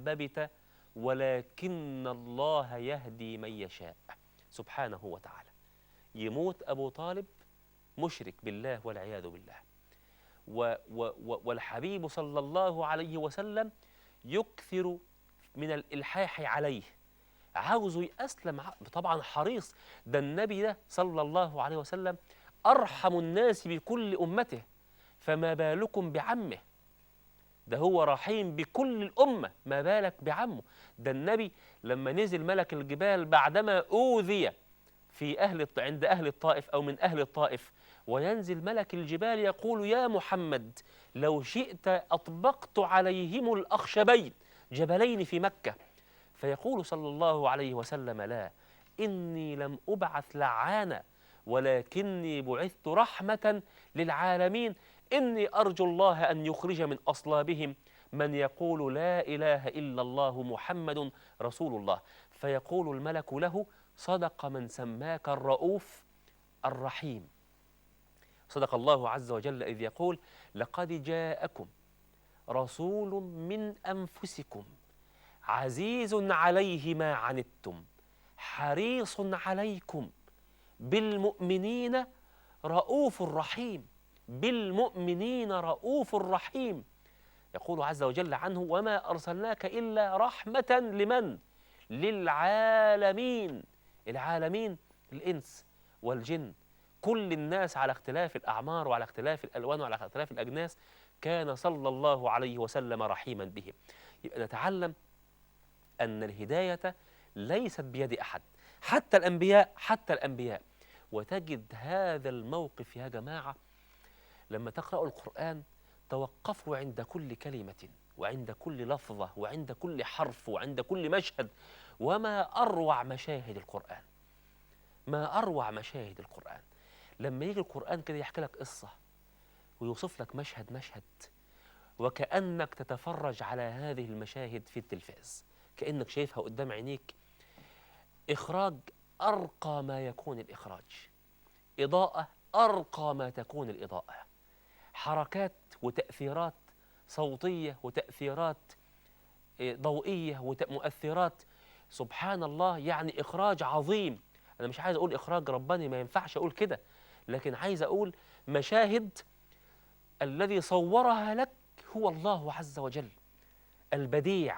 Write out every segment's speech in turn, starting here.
أحببت ولكن الله يهدي من يشاء سبحانه وتعالى. يموت أبو طالب مشرك بالله والعياذ بالله، والحبيب صلى الله عليه وسلم يكثر من الإلحاح عليه، عاوزه يأسلم، طبعا حريص. ده النبي ده صلى الله عليه وسلم أرحم الناس بكل أمته، فما بالكم بعمه؟ ده هو رحيم بكل الأمة، ما بالك بعمه؟ ده النبي لما نزل ملك الجبال بعدما أوذي عند أهل الطائف أو من أهل الطائف، وينزل ملك الجبال يقول يا محمد لو شئت أطبقت عليهم الأخشبين، جبلين في مكة، فيقول صلى الله عليه وسلم لا، إني لم أبعث لعانا ولكني بعثت رحمة للعالمين، إني أرجو الله أن يخرج من أصلابهم من يقول لا إله إلا الله محمد رسول الله. فيقول الملك له صدق من سماك الرؤوف الرحيم. صدق الله عز وجل إذ يقول لقد جاءكم رسول من أنفسكم عزيز عليه ما عنتم حريص عليكم بالمؤمنين رؤوف رحيم. بالمؤمنين رؤوف رحيم. يقول عز وجل عنه وما أرسلناك إلا رحمة لمن؟ للعالمين. العالمين الإنس والجن، كل الناس على اختلاف الأعمار وعلى اختلاف الألوان وعلى اختلاف الأجناس، كان صلى الله عليه وسلم رحيما بهم. يبقى نتعلم أن الهداية ليست بيد أحد، حتى الأنبياء، حتى الأنبياء. وتجد هذا الموقف يا جماعة لما تقرأوا القرآن، توقفوا عند كل كلمة وعند كل لفظة وعند كل حرف وعند كل مشهد. وما أروع مشاهد القرآن، ما أروع مشاهد القرآن لما يجي القرآن كده يحكي لك قصة ويوصف لك مشهد مشهد، وكأنك تتفرج على هذه المشاهد في التلفاز، كأنك شايفها قدام عينيك. إخراج أرقى ما يكون الإخراج، إضاءة أرقى ما تكون الإضاءة، حركات وتأثيرات صوتية وتأثيرات ضوئية ومؤثرات، سبحان الله. يعني إخراج عظيم. أنا مش عايز أقول إخراج رباني، ما ينفعش أقول كده، لكن عايز أقول مشاهد الذي صورها لك هو الله عز وجل، البديع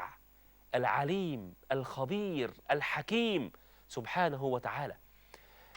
العليم الخبير الحكيم سبحانه وتعالى.